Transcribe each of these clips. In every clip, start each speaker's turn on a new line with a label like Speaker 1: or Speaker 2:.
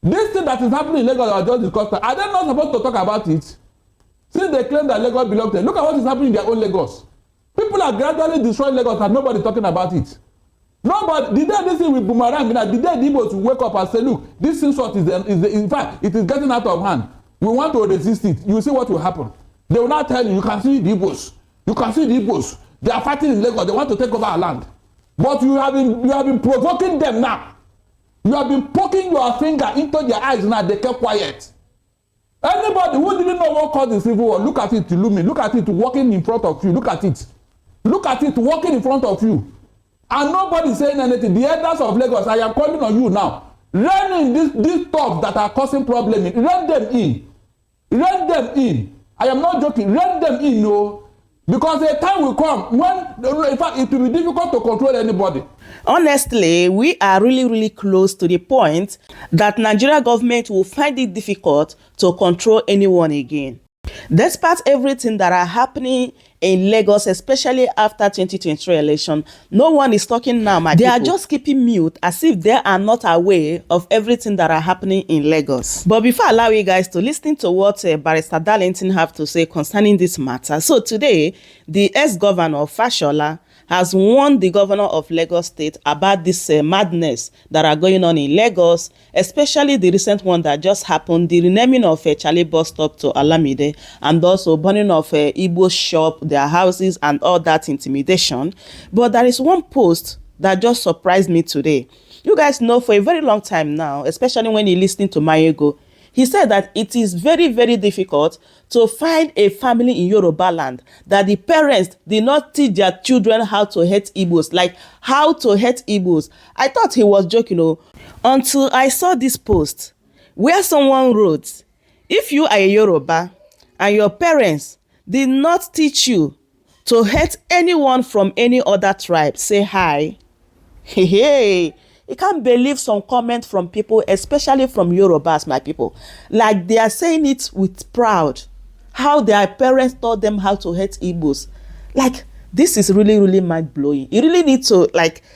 Speaker 1: This thing that is happening in Lagos I just discussed, are they not supposed to talk about it? Since they claim that Lagos belongs to them, look at what is happening in their own Lagos. People are gradually destroying Lagos and nobody talking about it. Nobody, the day this thing will boomerang, the day the Igbos will wake up and say, look, this insult is in fact, it is getting out of hand. We want to resist it. You see what will happen. They will not tell you, you can see the Igbos. You can see the Igbos. They are fighting in Lagos. They want to take over our land. But you have been provoking them now. You have been poking your finger into their eyes now. They kept quiet. Anybody who didn't know what caused the civil war, look at it, Looms. Look at it walking in front of you. Look at it. Look at it walking in front of you. And nobody saying anything. The elders of Lagos, I am calling on you now. Rein in these thugs that are causing problems. Rein them in. Rein them in. I am not joking. Rein them in, no. Because a time will come when, in fact, it will be difficult to control anybody.
Speaker 2: Honestly, we are really close to the point that Nigeria government will find it difficult to control anyone again. Despite everything that are happening in Lagos, especially after 2023 election, no one is talking now, my people. They are just keeping mute as if they are not aware of everything that are happening in Lagos. But before I allow you guys to listen to what Barrister Darlington have to say concerning this matter, so today, the ex-governor Fashola has warned the governor of Lagos State about this madness that are going on in Lagos, especially the recent one that just happened, the renaming of Charlie bus stop to Alamide, and also burning of Igbos shop, their houses, and all that intimidation. But there is one post that just surprised me today. You guys know for a very long time now, especially when you listen to Mayego, he said that it is very difficult to find a family in Yoruba land that the parents did not teach their children how to hate Igbos, like how to hate Igbos. I thought he was joking, until I saw this post where someone wrote, if you are a Yoruba and your parents did not teach you to hate anyone from any other tribe, say hi. Hey. You can't believe some comment from people, especially from Yorubas, my people. Like they are saying it with proud. How their parents taught them how to hate Igbos. Like, this is really mind-blowing. You really need to,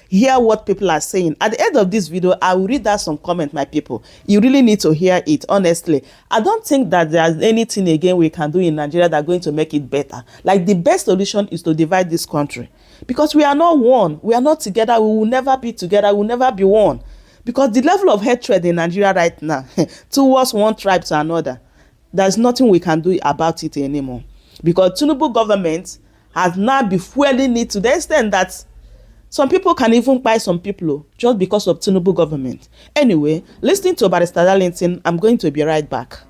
Speaker 2: hear what people are saying. At the end of this video, I will read out some comment, my people. You really need to hear it, honestly. I don't think that there's anything, again, we can do in Nigeria that's going to make it better. Like, the best solution is to divide this country. Because we are not one. We are not together. We will never be together. We will never be one. Because the level of hatred in Nigeria right now, towards one tribe to another, there's nothing we can do about it anymore. Because Tinubu government has now been fueling it to the extent that some people can even buy some people just because of Tinubu government. Anyway, listening to Barrister Darlington, I'm going to be right back.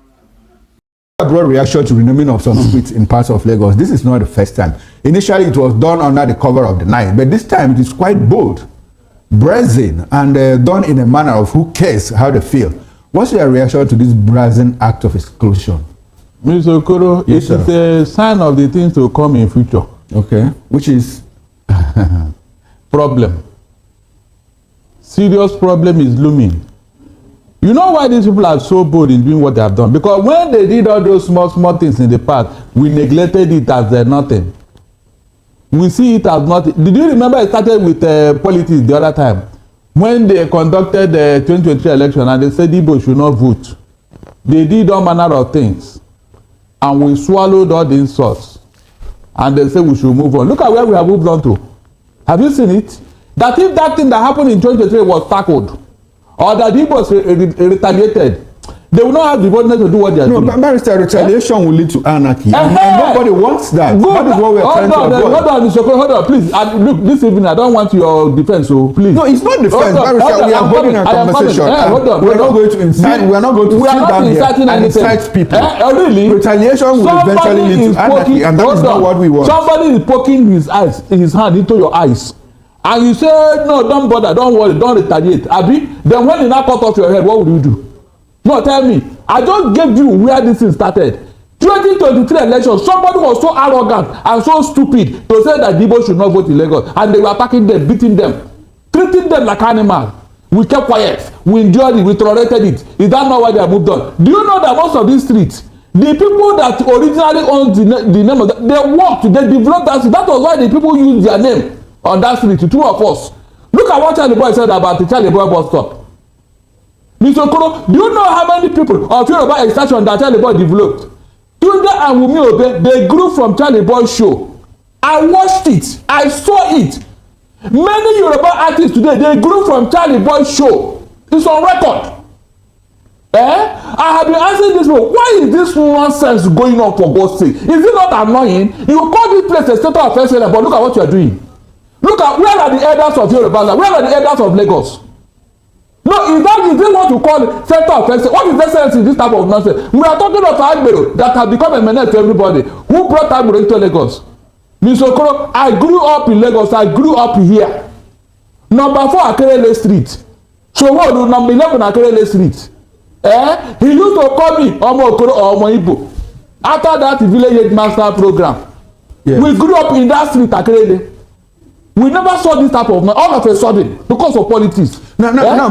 Speaker 3: A broad reaction to renaming of some streets in parts of Lagos. This is not the first time. Initially, it was done under the cover of the night, but this time it is quite bold, brazen, and done in a manner of who cares how they feel. What's your reaction to this brazen act of exclusion?
Speaker 1: Mr. Okoro, yes, it is a sign of the things to come in future.
Speaker 3: Okay, which is
Speaker 1: problem. Serious problem is looming. You know why these people are so bold in doing what they have done? Because when they did all those small things in the past, we neglected it as nothing. We see it as nothing. Did you remember it started with politics the other time? When they conducted the 2023 election and they said Igbo should not vote. They did all manner of things. And we swallowed all the insults. And they said we should move on. Look at where we have moved on to. Have you seen it? That if that thing that happened in 2023 was tackled, or that Igbos retaliated, they will not have the boldness to do what they are doing.
Speaker 3: No, Barrister, retaliation will lead to anarchy. And nobody wants that.
Speaker 1: Good.
Speaker 3: That is what we are trying to avoid.
Speaker 1: Hold on, please. And look, this evening, I don't want your defense, so please.
Speaker 3: No, it's not defense. Barrister, we are holding a conversation. We're not going to incite. We are not going to sit down here and incite people.
Speaker 1: Really?
Speaker 3: Retaliation will eventually lead to anarchy, and that is not what we want.
Speaker 1: Somebody is poking his hand into your eyes. And you say, no, don't bother, don't worry, don't retaliate. Abi, then when you now cut off your head, what would you do? No, tell me. I just gave you where this thing started. 2023 election, somebody was so arrogant and so stupid to say that Igbos should not vote in Lagos. And they were attacking them, beating them, treating them like animals. We kept quiet. We endured it. We tolerated it. Is that not why they have moved on? Do you know that most of these streets, the people that originally owned the name of that, they worked, they developed that. That was why the people used their name on that street, two of us. Look at what Charlie Boy said about the Charlie Boy bus stop. Mr. Okoro, do you know how many people of Yoruba extraction that Charlie Boy developed? Tunde and Wunmi Obe, they grew from Charlie Boy show. I watched it. I saw it. Many Yoruba artists today, they grew from Charlie Boy show. It's on record. I have been asking this people, why is this nonsense going on for God's sake? Is it not annoying? You call this place a state of excellence, but look at what you are doing. Look at, where are the elders of Yoruba? Where are the elders of Lagos? No, is this what you call center of excellence? What is excellence in this type of nonsense? We are talking of Agbero that have become a menace to everybody. Who brought Agbero into Lagos? Mr. Okoro, I grew up in Lagos. I grew up here. Number 4 Akerele Street. Sanwo-Olu, number 11 Akerele Street. He used to call me Omo Okoro or Omo Igbo. After that village headmaster program, yes. We grew up in that street Akerele. We never saw this type of all of a sudden because of politics. Now they are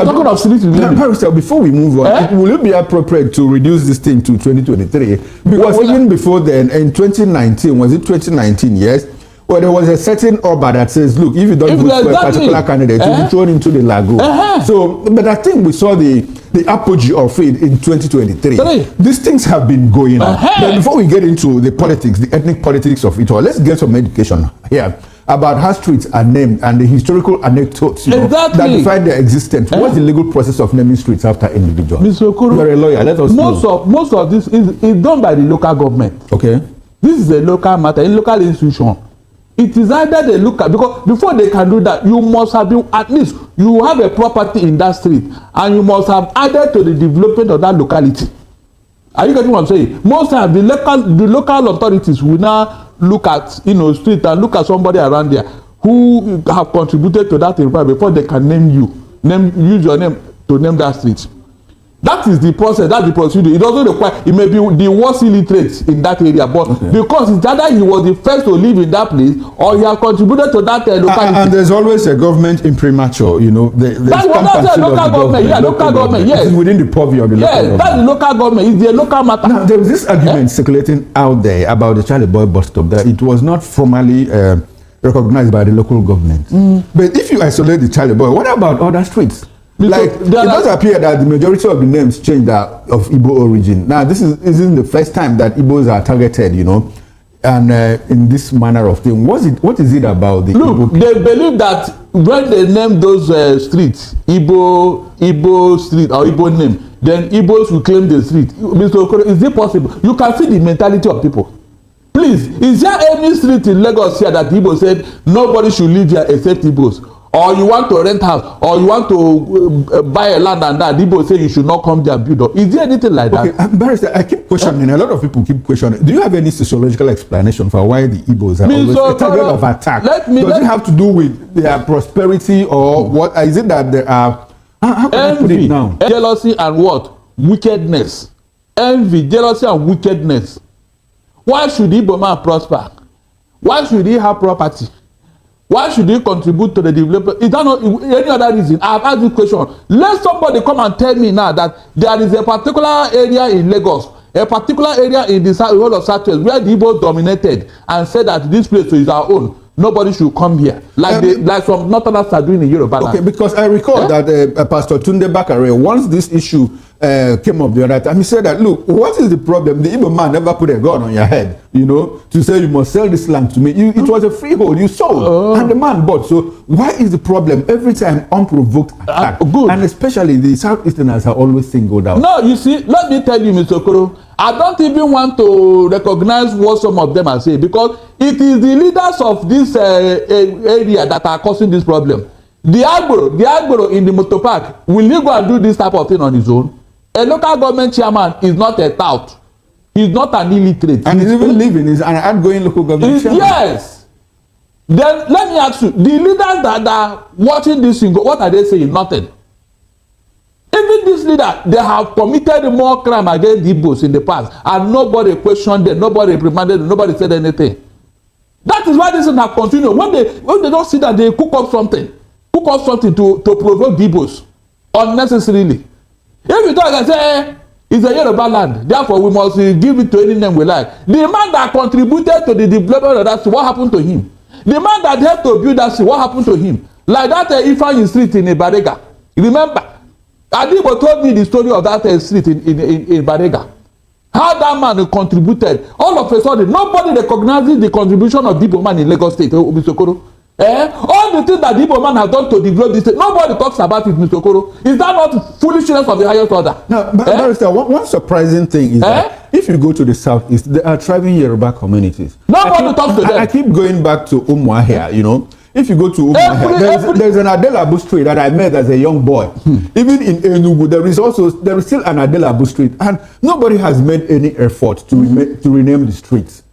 Speaker 1: talking of street religion.
Speaker 3: Barrister, before we move on, will it be appropriate to reduce this thing to 2023? Because even before then, in 2019, was it 2019? Yes. Well, there was a certain order that says, look, if you don't vote for a particular candidate, you'll be thrown into the lagoon. So, but I think we saw the apogee of it in 2023. These things have been going on. But before we get into the politics, the ethnic politics of it all, let's get some education here about how streets are named and the historical anecdotes that define their existence. What's the legal process of naming streets after individuals?
Speaker 1: Mr. Okoro,
Speaker 3: you're a lawyer. Let us know.
Speaker 1: Most of this is done by the local government.
Speaker 3: Okay.
Speaker 1: This is a local matter, a local institution. It is either they look at, because before they can do that, you must have been, at least you have a property in that street and you must have added to the development of that locality. Are you getting what I'm saying? Most times the local authorities will now look at street and look at somebody around there who have contributed to that environment before they can use your name to name that street. That is the process, that's the procedure. It doesn't require, it may be the worst illiterate in that area, but because it's either he was the first to live in that place or he has contributed to that locality.
Speaker 3: And there's always a government imprimatur,
Speaker 1: That's a local government, local government, yes.
Speaker 3: It's within the purview of the local government.
Speaker 1: That's the local government, it's the local matter.
Speaker 3: Now, there was this argument circulating out there about the Charlie Boy bus stop that it was not formally recognized by the local government. But if you isolate the Charlie Boy, what about other streets? Like, it does appear that the majority of the names changed are of Igbo origin. Now, this isn't the first time that Igbos are targeted, and in this manner of thing. What is it about the Igbo people?
Speaker 1: They believe that when they name those streets, Igbo street or Igbo name, then Igbos will claim the street. Mr. Okoro, is it possible? You can see the mentality of people. Please, is there any street in Lagos here that Igbo said nobody should live here except Igbos? Or you want to rent house, or you want to buy a land and that Igbo say you should not come there and build up. Is there anything like that?
Speaker 3: Okay, Barrister, I keep questioning. A lot of people keep questioning. Do you have any sociological explanation for why the Igbos are always a target of attack? Does it have to do with their prosperity, or what? Is it that there are how can I put it now?
Speaker 1: Jealousy and what? Wickedness. Envy, jealousy and wickedness. Why should Igbo man prosper? Why should he have property? Why should he contribute to the development? Is that not any other reason? I have asked this question. Let somebody come and tell me now that there is a particular area in Lagos, a particular area in the whole of Southwest where the Igbos dominated and said that this place is our own. Nobody should come here. Like some Northerners are doing in Yoruba land.
Speaker 3: Okay, because I recall that Pastor Tunde Bakare, once this issue came up the other time, he said that, look, what is the problem? The Igbo man never put a gun on your head, to say you must sell this land to me. It was a freehold, you sold, and the man bought. So why is the problem every time unprovoked attack? Good. And especially the Southeasterners are always singled out.
Speaker 1: No, you see, let me tell you, Mr. Okoro, I don't even want to recognize what some of them are saying, because it is the leaders of this area that are causing this problem. The Agbero in the motor park, will he go and do this type of thing on his own? A local government chairman is not a tout. He's not an illiterate.
Speaker 3: And he's even living, he's an outgoing local government chairman.
Speaker 1: Yes. Then let me ask you, the leaders that are watching this thing, what are they saying? Nothing. Even this leader, they have committed more crime against the Igbos in the past, and nobody questioned them, nobody reprimanded them, nobody said anything. That is why this thing have continued. When they don't see that, they cook up something to provoke the Igbos unnecessarily. If you talk and say it's a Yoruba land, therefore we must give it to any name we like. The man that contributed to the development of that city, what happened to him? The man that helped to build that city, what happened to him? Like that Ifeanyi street in Ibarega. Remember, Adibo told me the story of that street in Badega. How that man contributed. All of a sudden, nobody recognizes the contribution of the Igbo man in Lagos State, Mr. Okoro. All the things that the Igbo man has done to develop this state, nobody talks about it, Mr. Okoro. Is that not foolishness of the highest order?
Speaker 3: No, Barrister, one surprising thing is that if you go to the southeast, there are thriving Yoruba communities.
Speaker 1: Nobody talks to them.
Speaker 3: I keep going back to Umuahia, you know. If you go to Umuahia, there's an Adelabu street that I met as a young boy. Even in Enugu, there is still an Adelabu street, and nobody has made any effort to rename the streets.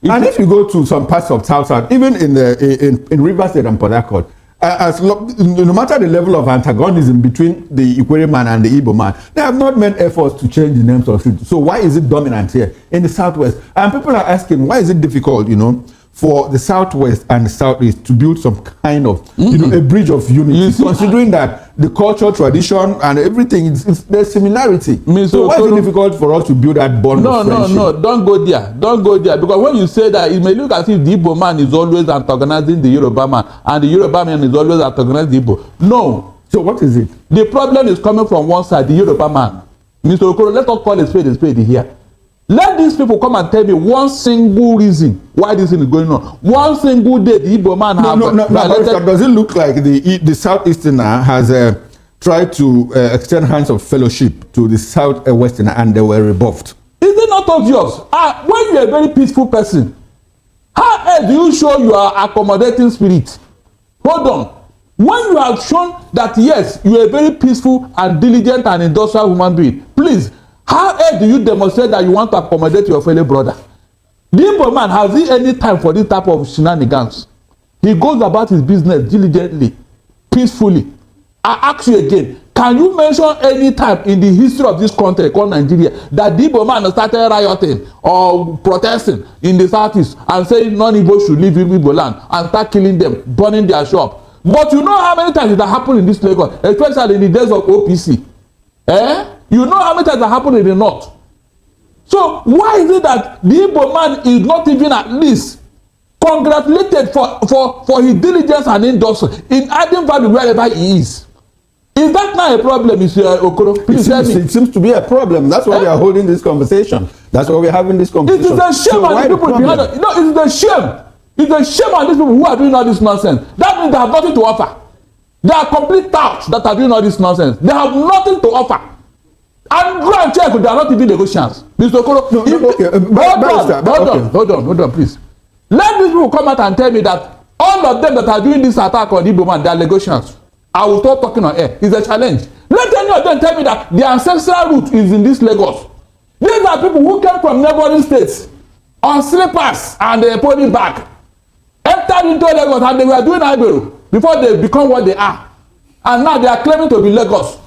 Speaker 3: And if you go to some parts of South, even in Rivers State and Port Harcourt, no matter the level of antagonism between the Ikwere man and the Igbo man, they have not made efforts to change the names of streets. So why is it dominant here in the Southwest? And people are asking, why is it difficult, you know, for the Southwest and the Southeast to build some kind of, you know, a bridge of unity, considering that the culture, tradition, and everything, there's similarity. So why is it difficult for us to build that bond of friendship?
Speaker 1: No, don't go there. Don't go there. Because when you say that, it may look as if the Igbo man is always antagonizing the Yoruba man, and the Yoruba man is always antagonizing the Igbo. No.
Speaker 3: So what is it?
Speaker 1: The problem is coming from one side, the Yoruba man. Mr. Okoro, let us call a spade here. Let these people come and tell me one single reason why this thing is going on. One single day the Igbo man
Speaker 3: does it look like the Southeasterner has tried to extend hands of fellowship to the Southwesterner and they were rebuffed?
Speaker 1: Is it not obvious? When you are a very peaceful person, how do you show you are accommodating spirit? Hold on. When you have shown that yes, you are a very peaceful and diligent and industrial human being, please, how do you demonstrate that you want to accommodate your fellow brother? The Igbo man, has he any time for this type of shenanigans? He goes about his business diligently, peacefully. I ask you again, can you mention any time in the history of this country called Nigeria that the Igbo man started rioting or protesting in the southeast and saying non-Igbo should leave Igbo land and start killing them, burning their shop? But you know how many times it has happened in this Lagos, especially in the days of OPC? You know how many times that happened in the north. So why is it that the Igbo man is not even at least congratulated for his diligence and industry in adding value wherever he is? Is that not a problem, Mr. Okoro? Please tell me. It
Speaker 3: seems to be a problem. That's why we are holding this conversation. That's why we're having this conversation.
Speaker 1: It is a shame on the people behind it. No, it is a shame. It's a shame on these people who are doing all this nonsense. That means they have nothing to offer. They are complete touts that are doing all this nonsense. They have nothing to offer. And go and check, they are not even negotiations. Mr. Okoro, hold on, please. Let these people come out and tell me that all of them that are doing this attack on Igbo man, they are negotiations. I will stop talking on air. It's a challenge. Let any of them tell me that their ancestral root is in this Lagos. These are people who came from neighboring states on slippers and a pony bag, entered into Lagos, and they were doing Ibero before they become what they are. And now they are claiming to be Lagos.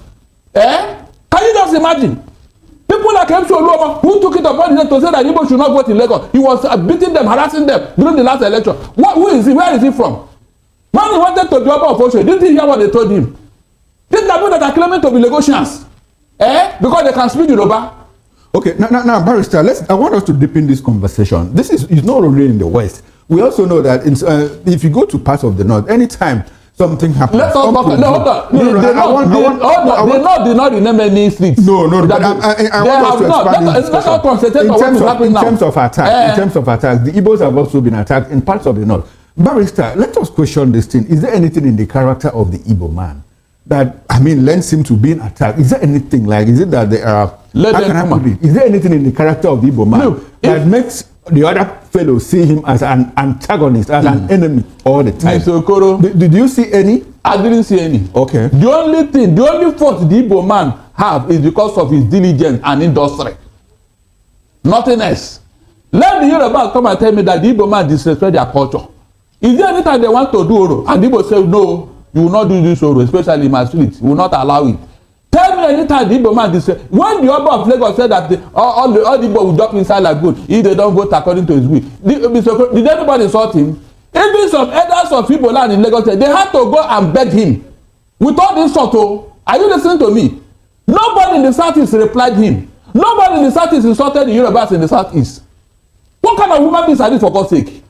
Speaker 1: Can you just imagine? People like Sanwo-Olu who took it upon himself to say that Igbo should not vote in Lagos. He was beating them, harassing them during the last election. Who is he? Where is he from? When he wanted to be Oba of Osho, didn't he hear what they told him? These are people that are claiming to be Lagosians. Because they can speak Yoruba.
Speaker 3: Okay, now, Barrister, I want us to deepen this conversation. This is not only in the West. We also know that if you go to parts of the North, anytime something happens.
Speaker 1: Let's talk about they did not rename any streets.
Speaker 3: No, but I want us to expand this discussion. In terms of attack, the Igbos have also been attacked in parts of the North. Barrister, let us question this thing. Is there anything in the character of the Igbo man that, lends him to being attacked? Is there anything is it that they are... Is there anything in the character of the Igbo man that makes the other fellows see him as an antagonist, as an enemy all the time?
Speaker 1: Mr. Okoro,
Speaker 3: did you see any?
Speaker 1: I didn't see any.
Speaker 3: Okay.
Speaker 1: The only fault the Igbo man have is because of his diligence and industry. Nothing else. Let the Yoruba come and tell me that the Igbo man disrespect their culture. Is there any time they want to do Oro and the Igbo say, no, you will not do this Oro, especially in my street. We will not allow it. Tell me anytime the Igbo man disrespect. When the Oba of Lagos said that all the Igbo will drop inside like good if they don't vote according to his will, did anybody insult him? Even some elders of Igbo land in Lagos, they had to go and beg him. With all this sort of, are you listening to me? Nobody in the Southeast replied him. Nobody in the Southeast insulted the Yorubas in the Southeast. What kind of human beings are these, for God's sake?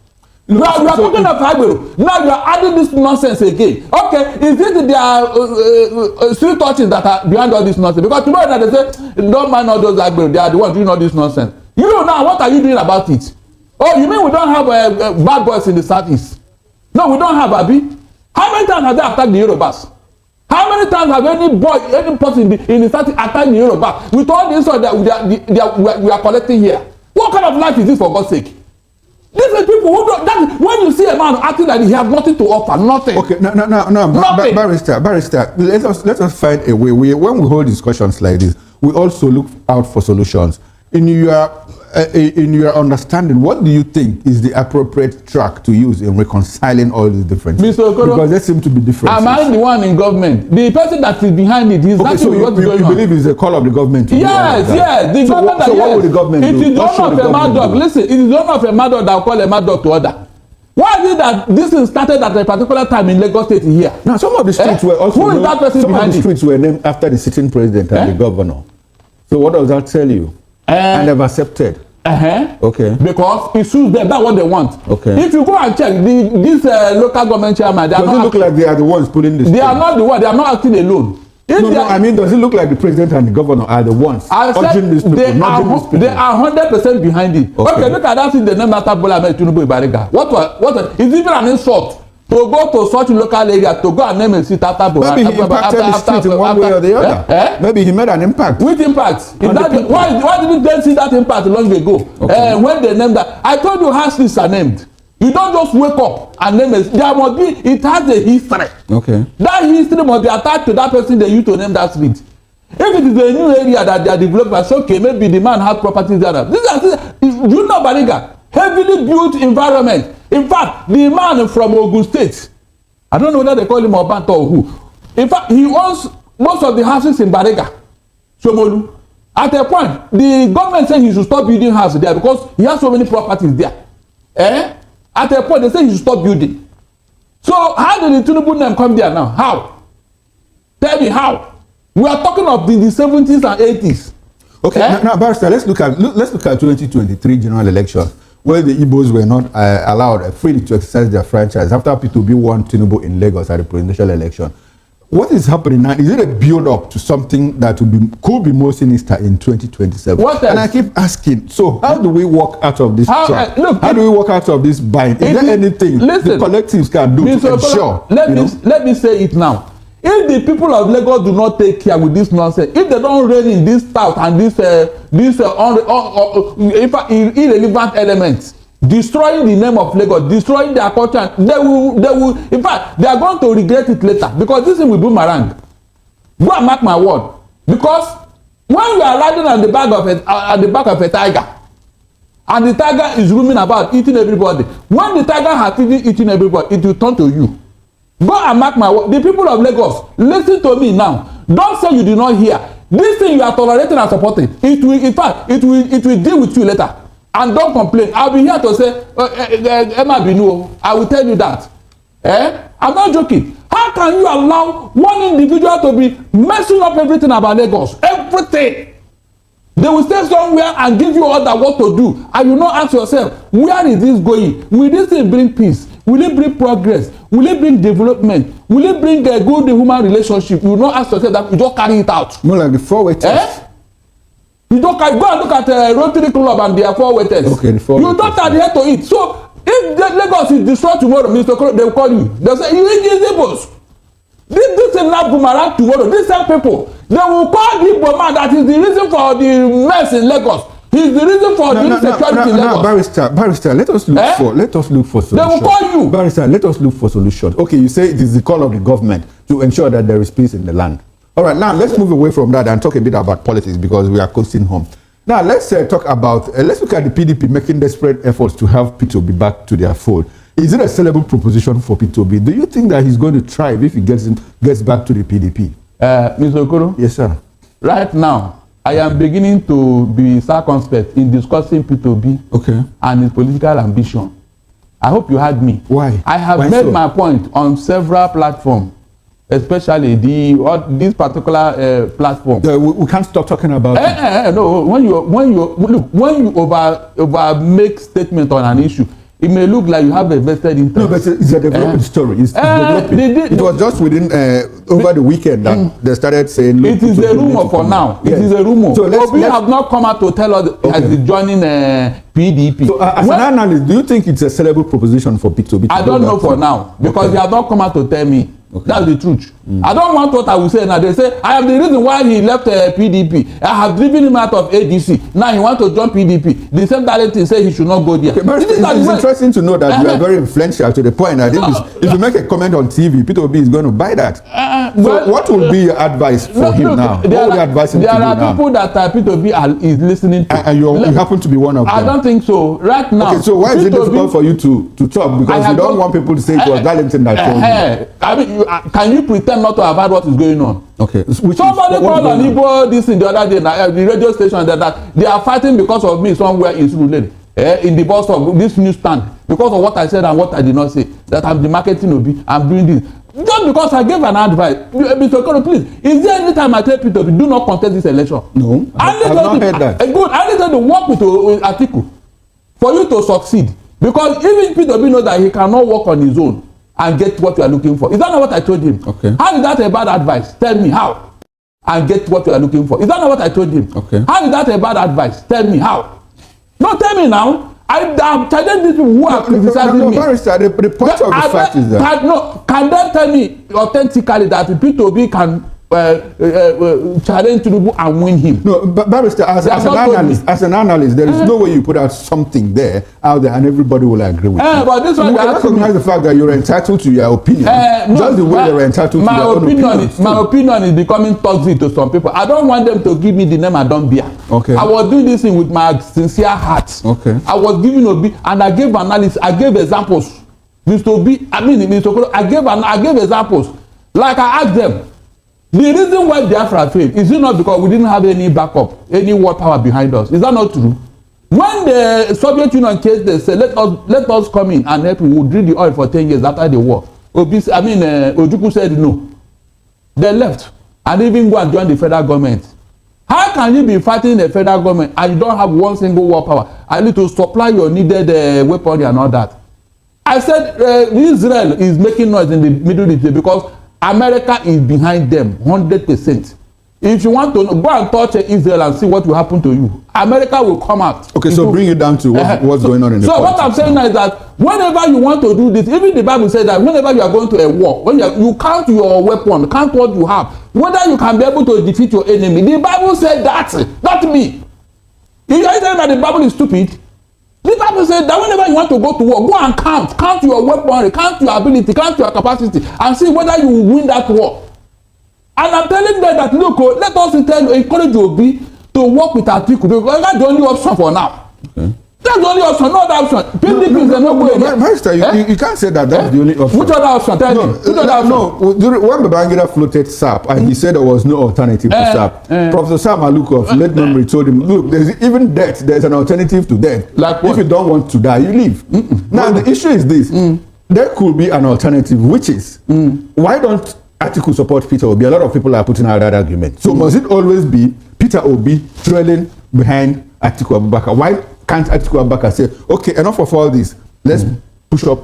Speaker 1: We are talking of Agbero. Now you are adding this nonsense again. Okay, is it their street touches that are behind all this nonsense? Because tomorrow night they say, don't mind all those Agbero. They are the ones doing all this nonsense. You know now, what are you doing about it? Oh, you mean we don't have bad boys in the southeast? No, we don't have, Abi. How many times have they attacked the Yorubas? How many times have any person in the southeast attacked the Yorubas? With all the insult that we are collecting here. What kind of life is this, for God's sake? These are people who don't. That when you see a man acting like he has nothing to offer, nothing.
Speaker 3: Okay, no. Barrister, let us find a way. When we hold discussions like this, we also look out for solutions. In your understanding, what do you think is the appropriate track to use in reconciling all these differences?
Speaker 1: Mr. Okoro,
Speaker 3: because there seem to be differences.
Speaker 1: Am I the one in government? The person that is behind it is
Speaker 3: so you believe it's a call of the government?
Speaker 1: Yes. The government.
Speaker 3: So what will the government do?
Speaker 1: It is one of a mad dog. Listen, it is one of a mad dog that will call a mad dog to order. Why is it that this is started at a particular time in Lagos State here?
Speaker 3: Now, some of the streets were also
Speaker 1: who is that person
Speaker 3: some
Speaker 1: behind
Speaker 3: of the streets were named after the sitting president and the governor. So what does that tell you? And they've accepted. Okay. Because it suits them. That's what they want. Okay. If you go and check this local government chairman, does it look like they are the ones pulling this? They are not the ones. They are not acting alone. I mean, does it look like the president and the governor are the ones urging these people? They are 100% behind it. Okay, look at that thing. The name after Bola Ahmed Tinubu Ibariga. What is even an insult to go to such local area to go and name a seat after Bola? Maybe he impacted the street in one way or the other. Maybe he made an impact. Which impact? Why didn't they see that impact long ago? When they named that, I told you how streets are named. You don't just wake up and name it. There must be, it has a history. Okay. That history must be attached to that person they used to name that street. If it is a new area that they are developing, so okay, maybe the man has properties there. You know Bariga, heavily built environment. In fact, the man from Ogun State, I don't know whether they call him Obanto or who. In fact, he owns most of the houses in Bariga, Sanwo-Olu. At a point, the government said he should stop building houses there because he has so many properties there. At a point, they say he should stop building. So how did the Tinubu name come there now? How? Tell me how. We are talking of the 70s and 80s. Okay, now Barrister, let's look at 2023 general election, where the Igbos were not allowed freely to exercise their franchise after P2B won Tinubu in Lagos at the presidential election. What is happening now? Is it a build-up to something that could be more sinister in 2027? And I keep asking, so how do we walk out of this trap? How do we walk out of this bind? Is there anything the collectives can do to ensure? Let me say it now. If the people of Lagos do not take care with this nonsense, if they don't rein in this doubt and this irrelevant elements, destroying the name of Lagos, destroying their culture, they will, in fact, they are going to regret it later because this thing will boomerang. Go and mark my word. Because when you are riding on the back of a tiger, and the tiger is roaming about eating everybody, when the tiger has finished eating everybody, it will turn to you. Go and mark my word. The people of Lagos, listen to me now. Don't say you did not hear. This thing you are tolerating and supporting, it will, in fact, it will deal with you later. And don't complain. I'll be here to say, Emma Binu, I will tell you that. I'm not joking. How can you allow one individual to be messing up everything about Lagos? Everything. They will stay somewhere and give you order what to do. And you not ask yourself, where is this going? Will this thing bring peace? Will it bring progress? Will it bring development? Will it bring a good human relationship? You not ask yourself that, you just carry it out. More like the four-way test. You don't go and look at Rotary Club and their four waiters. Okay, the four. You don't adhere to it. So if Lagos is destroyed tomorrow, Mr. Okoro, they will call you. They will say, you need Igbos. This is not boomerang tomorrow. These same people, they will call the Igbo man that is the reason for the mess in Lagos. He's the reason for the insecurity in Lagos. Barrister, let us look for solutions. They will call you. Barrister, let us look for solutions. Okay, you say it is the call of the government to ensure that there is peace in the land. All right, now let's move away from that and talk a bit about politics because we are coasting home. Now let's talk about, let's look at the PDP making desperate efforts to have P2B back to their fold. Is it a sellable proposition for P2B? Do you think that he's going to thrive if he gets back to the PDP? Mr. Okoro? Yes, sir. Right now, I am beginning to be circumspect in discussing P2B and his political ambition. I hope you heard me. Why? I have made my point on several platforms. Especially this particular platform. We can't stop talking about it. No, when you over make statement on an issue,
Speaker 1: it may look like you have a vested interest.
Speaker 3: No, but it's a developing story. It's developing. It was just within over the weekend that they started saying.
Speaker 1: It is a rumor for now. Yes. It is a rumor. So we have not come out to tell us as he's joining PDP.
Speaker 3: So as an analyst, do you think it's a sellable proposition for P2B?
Speaker 1: I don't know for now because they have not come out to tell me. Okay. That's the truth. I don't want what I will say now. They say I am the reason why he left PDP. I have driven him out of ADC. Now he wants to join PDP. The same Darlington say he should not go there.
Speaker 3: Okay, but it's interesting to know that you are very influential to the point. I think if you make a comment on TV, P2B is going to buy that. So what will be your advice for him now? What will you advise him to do now?
Speaker 1: There are people that P2B is listening to.
Speaker 3: And you happen to be one of them.
Speaker 1: I don't think so. Right now.
Speaker 3: Okay, so why is it difficult for you to talk? Because you don't want people to say it was Darlington that told you.
Speaker 1: I mean, can you pretend not to have heard what is going on?
Speaker 3: Okay.
Speaker 1: Somebody called an Igbo this in the other day, the radio station, that they are fighting because of me somewhere in Surulere, in the bus stop, this newsstand, because of what I said and what I did not say. That I'm the marketing obi, I'm doing this. Just because I gave an advice, Mr. Okoro, please, is there any time I tell people do not contest this election?
Speaker 3: No, I've not heard that.
Speaker 1: Good. I need to work with Atiku for you to succeed, because even P2B knows that he cannot work on his own and get what you are looking for. Is that not what I told him?
Speaker 3: Okay.
Speaker 1: How is that a bad advice? Tell me how. And get what you are looking for. Is that not what I told him?
Speaker 3: Okay.
Speaker 1: How is that a bad advice? Tell me how. No, tell me now. I challenge these people who are criticizing me.
Speaker 3: Barrister, the point of the fact is that.
Speaker 1: Can they tell me authentically that P2B can challenge Tinubu and win him?
Speaker 3: No, but Barrister, as an analyst, there is no way you put out something there out there and everybody will agree with you.
Speaker 1: But this one,
Speaker 3: I recognize the fact that you're entitled to your opinion. Just the way you're entitled to your own opinion.
Speaker 1: My opinion is becoming toxic to some people. I don't want them to give me the name I don't bear.
Speaker 3: Okay.
Speaker 1: I was doing this thing with my sincere heart.
Speaker 3: Okay.
Speaker 1: I was giving Obi and I gave analysis. I gave examples. Mr. Obi, Mr. Okoro, I gave examples. Like I asked them. The reason why Biafra failed is it not because we didn't have any backup, any world power behind us? Is that not true? When the Soviet Union case, they said, let us come in and help you. We'll drill the oil for 10 years after the war. Ojukwu said no. They left and even go and join the federal government. How can you be fighting the federal government and you don't have one single world power? I need to supply your needed weaponry and all that. I said Israel is making noise in the Middle East because America is behind them 100%. If you want to know, go and touch Israel and see what will happen to you. America will come out.
Speaker 3: Okay, so bring it down to what's going on in the
Speaker 1: So
Speaker 3: politics.
Speaker 1: what I'm saying now is that whenever you want to do this, even the Bible says that whenever you are going to a war, when you count your weapon, count what you have, whether you can be able to defeat your enemy. The Bible said that, not me. If you are saying that the Bible is stupid, the Bible said that whenever you want to go to war, go and count your weaponry, count your ability, count your capacity, and see whether you will win that war. And I'm telling them that look, let us encourage Obi to work with Atiku because that's the only option for now. Okay. That's the only option, no other option. PDP is no way.
Speaker 3: Master, you can't say that that's the only option.
Speaker 1: Which other option? Tell me. Which other option?
Speaker 3: No, when Babangida floated SAP, and he said there was no alternative to SAP. Professor Sam Aluko of late memory told him, look, there's even death. There's an alternative to death.
Speaker 1: Like what?
Speaker 3: If you don't want to die, you leave. Now, the issue is this. There could be an alternative, which is, why don't Atiku support Peter Obi? A lot of people are putting out that argument. So must it always be Peter Obi trailing behind Atiku Abubakar? Why can't Atiku Abubakar say, okay, enough of all this, let's push up,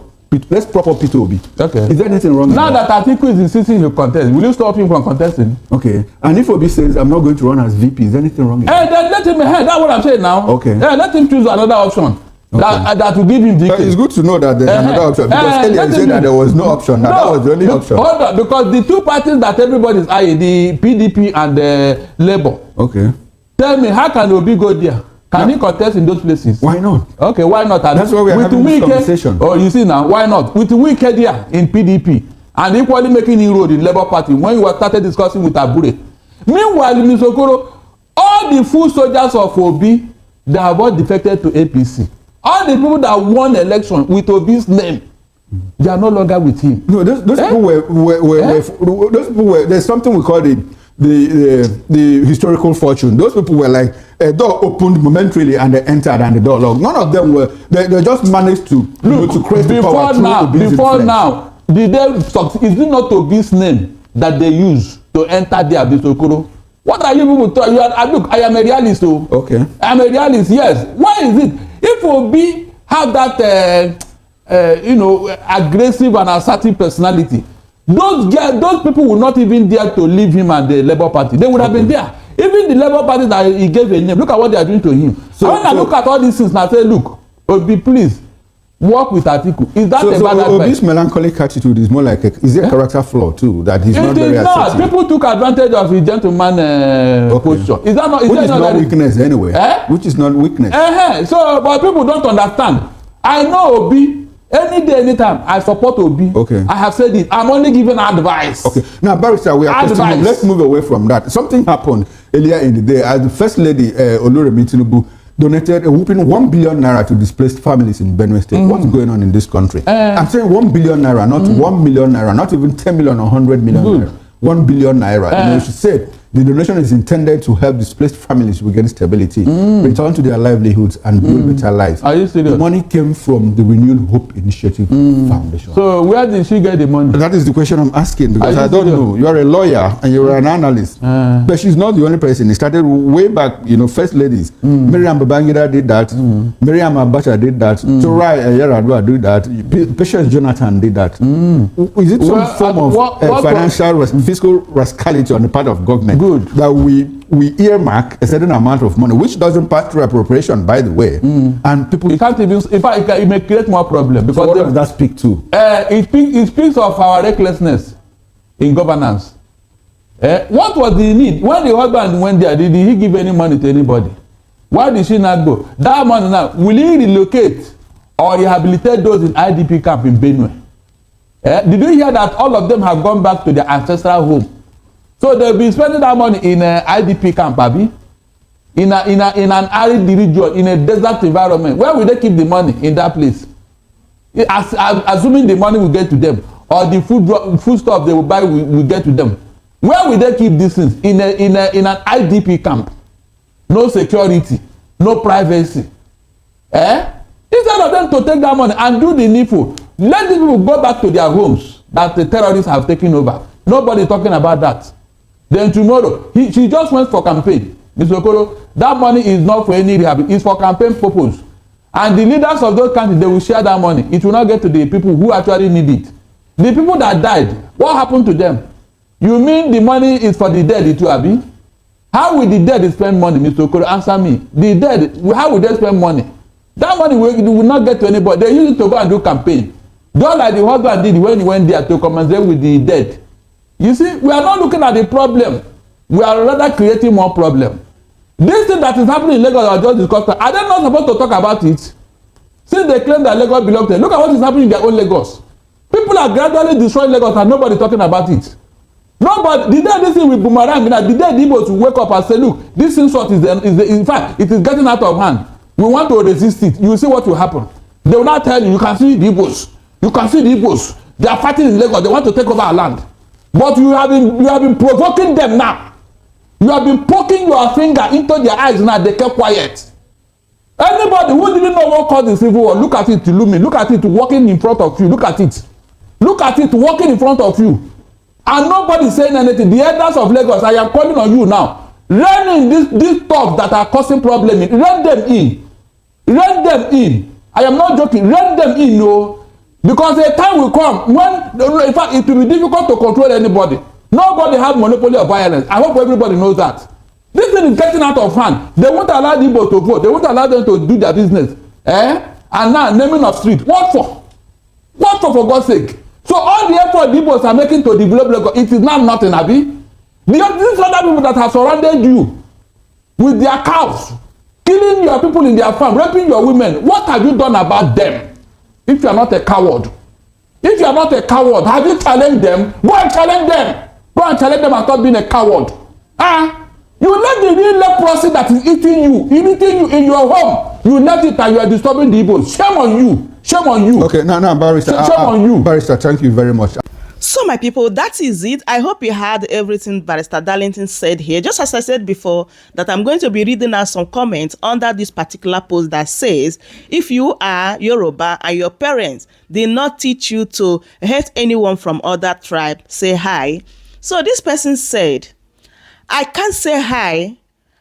Speaker 3: let's prop up Peter Obi? Okay. Is there anything wrong?
Speaker 1: Now that Atiku is insisting to contest, will you stop him from contesting?
Speaker 3: Okay. And if Obi says, I'm not going to run as VP, is there anything wrong?
Speaker 1: Then let him, that's what I'm saying now.
Speaker 3: Okay.
Speaker 1: Let him choose another option. Okay. That will give him the.
Speaker 3: It's good to know that there's another option because earlier you said that there was no option. That was the only option.
Speaker 1: Hold on, because the two parties that everybody is eyeing, the PDP and the Labour.
Speaker 3: Okay.
Speaker 1: Tell me, how can Obi go there? Can he contest in those places?
Speaker 3: Why not?
Speaker 1: Okay, why not?
Speaker 3: That's why we are having this conversation.
Speaker 1: Oh, you see now, why not? With Wike there in PDP and equally making inroad in Labour Party when you started discussing with Abure. Meanwhile, in Sokoro, all the full soldiers of Obi, they have all defected to APC. All the people that won election with Obi's name, they are no longer with him.
Speaker 3: No, those people were those people were. There's something we call the historical fortune. Those people were like a door opened momentarily and they entered and the door locked. None of them were. They just managed to create the power.
Speaker 1: Before now, did they succeed? Is it not Obi's name that they use to enter the Abisokoro? What are you people talking? Look, I am a realist. Okay. I am a realist. Yes. Why is it? If Obi have that aggressive and assertive personality, those people would not even dare to leave him and the Labour Party. They would have been there. Even the Labour Party that he gave a name, look at what they are doing to him. So when I look at all these things and I say, look, Obi, please work with Atiku. Is that a bad advice?
Speaker 3: This melancholic attitude is more like is there a character flaw too, that he's not very assertive?
Speaker 1: People took advantage of his gentleman posture. Is that not? Which is not
Speaker 3: weakness anyway. Which is not weakness.
Speaker 1: So, but people don't understand. I know Obi. Any day, anytime, I support Obi. Okay. I have said it. I'm only giving advice.
Speaker 3: Okay. Now, Barrister, we are continuing. Let's move away from that. Something happened earlier in the day as the First Lady, Oluremi Tinubu, donated a whooping 1 billion naira to displaced families in Benue State. What's going on in this country? I'm saying 1 billion naira, not 1 million naira, not even 10 million or 100 million naira. 1 billion naira. She said the donation is intended to help displaced families regain stability, return to their livelihoods, and build better lives.
Speaker 1: Are you serious?
Speaker 3: The money came from the Renewed Hope Initiative Foundation.
Speaker 1: So where did she get the money?
Speaker 3: That is the question I'm asking, because I don't know. You are a lawyer and you are an analyst, but she's not the only person. It started way back, First Ladies. Miriam Babangida did that. Miriam Abacha did that. Torai Yaradua did that. Patience Jonathan did that. Is it some form of financial, fiscal rascality on the part of government? Good. That we earmark a certain amount of money, which doesn't pass through appropriation, by the way, and people.
Speaker 1: It can't even. In fact, it may create more problem because.
Speaker 3: So what does that speak to?
Speaker 1: It speaks of our recklessness in governance. What was the need when the husband went there? Did he give any money to anybody? Why did she not go? That money now, will he relocate or rehabilitate those in IDP camp in Benue? Did you hear that all of them have gone back to their ancestral home? So they'll be spending that money in an IDP camp, Abi, in an arid region, in a desert environment. Where will they keep the money in that place? Assuming the money will get to them, or the food stuff they will buy will get to them. Where will they keep these things? In an IDP camp. No security, no privacy. Instead of them to take that money and do the needful, let these people go back to their homes that the terrorists have taken over. Nobody talking about that. Then tomorrow, she just went for campaign. Mr. Okoro, that money is not for any rehab. It's for campaign purpose. And the leaders of those countries, they will share that money. It will not get to the people who actually need it. The people that died, what happened to them? You mean the money is for the dead, too, Abi? How will the dead spend money, Mr. Okoro? Answer me. The dead, how will they spend money? That money will not get to anybody. They use it to go and do campaign. Just like the husband did when he went there to compensate with the dead. You see, we are not looking at the problem. We are rather creating more problem. This thing that is happening in Lagos, I just discussed, are they not supposed to talk about it? Since they claim that Lagos belongs to them, look at what is happening in their own Lagos. People are gradually destroying Lagos and nobody talking about it. Nobody. The day this thing will boomerang, the day the Igbos will wake up and say, look, this insult is in fact, it is getting out of hand. We want to resist it. You will see what will happen. They will not tell you, you can see the Igbos. You can see the Igbos. They are fighting in Lagos. They want to take over our land. But you have been provoking them now. You have been poking your finger into their eyes now. They kept quiet. Anybody who didn't know what caused the civil war, look at it, Looms. Look at it walking in front of you. Look at it. Look at it walking in front of you. And nobody saying anything. The elders of Lagos, I am calling on you now. Rein in these thugs that are causing problems. Rein them in. Rein them in. I am not joking. Rein them in, no. Because a time will come when, in fact, it will be difficult to control anybody. Nobody has monopoly of violence. I hope everybody knows that. This thing is getting out of hand. They won't allow the Igbos to vote. They won't allow them to do their business. And now naming of street. What for? What for God's sake? So all the effort the Igbos are making to develop Lagos, it is now nothing, Abi. These other people that have surrounded you with their cows, killing your people in their farm, raping your women, what have you done about them? If you are not a coward, if you are not a coward, have you challenged them? Go and challenge them. Go and challenge them and stop being a coward. You let the real leprosy that is eating you in your home. You left it and you are disturbing the Igbos. Shame on you. Shame on you.
Speaker 3: Okay, now, Barrister.
Speaker 1: Shame on you.
Speaker 3: Barrister, thank you very much.
Speaker 2: So my people, that is it. I hope you heard everything Barrister Darlington said here. Just as I said before, that I'm going to be reading out some comments under this particular post that says, if you are Yoruba and your parents did not teach you to hate anyone from other tribe, say hi. So this person said, I can't say hi.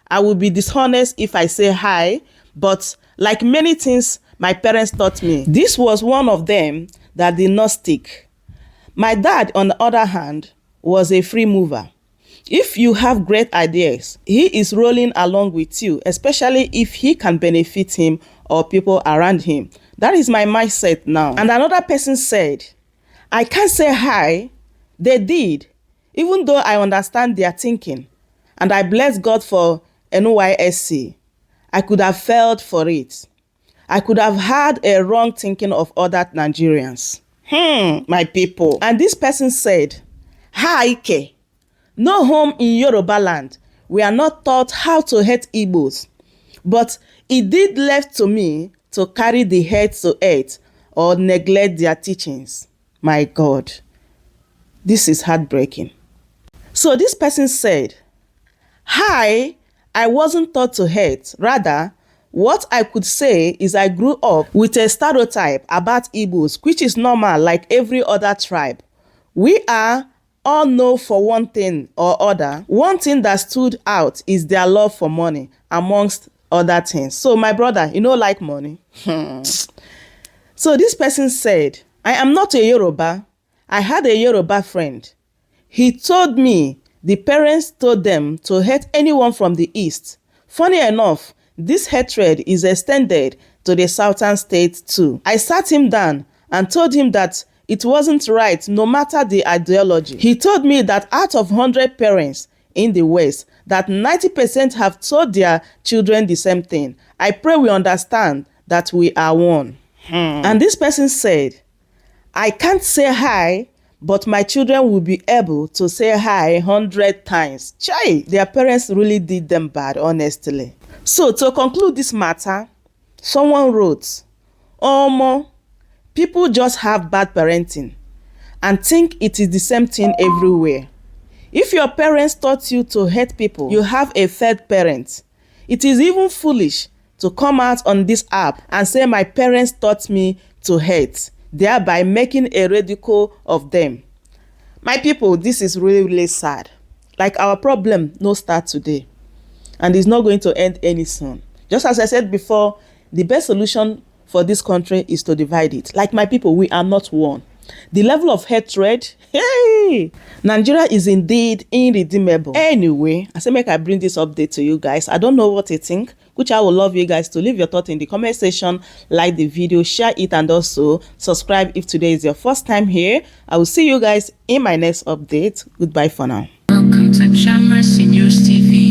Speaker 2: I will be dishonest if I say hi, but like many things my parents taught me. This was one of them that did not stick. My dad, on the other hand, was a free mover. If you have great ideas, he is rolling along with you, especially if he can benefit him or people around him. That is my mindset now. And another person said, I can't say hi. They did, even though I understand their thinking. And I bless God for NYSC. I could have felt for it. I could have had a wrong thinking of other Nigerians. My people. And this person said, Ike, no home in Yoruba land. We are not taught how to hate Igbos. But it did left to me to carry the hate to earth or neglect their teachings. My God. This is heartbreaking. So this person said, I wasn't taught to hate. Rather, what I could say is I grew up with a stereotype about Igbos, which is normal like every other tribe. We are all know for one thing or other. One thing that stood out is their love for money, amongst other things. So my brother, you know, like money. So this person said, I am not a Yoruba. I had a Yoruba friend. He told me the parents told them to hate anyone from the East. Funny enough, this hatred is extended to the southern states too. I sat him down and told him that it wasn't right no matter the ideology. He told me that out of 100 parents in the West, that 90% have told their children the same thing. I pray we understand that we are one. And this person said, I can't say hi, but my children will be able to say hi 100 times. Chai, their parents really did them bad, honestly. So to conclude this matter, someone wrote, Omo, people just have bad parenting and think it is the same thing everywhere. If your parents taught you to hate people, you have a third parent. It is even foolish to come out on this app and say my parents taught me to hate, thereby making a ridicule of them. My people, this is really, really sad. Like our problem no start today. And it's not going to end any soon. Just as I said before, the best solution for this country is to divide it. Like my people, we are not one. The level of hatred, hey, Nigeria is indeed irredeemable. Anyway, I say make I bring this update to you guys. I don't know what you think, which I would love you guys to leave your thoughts in the comment section, like the video, share it, and also subscribe if today is your first time here. I will see you guys in my next update. Goodbye for now.
Speaker 4: Welcome to Chamber Seniors TV.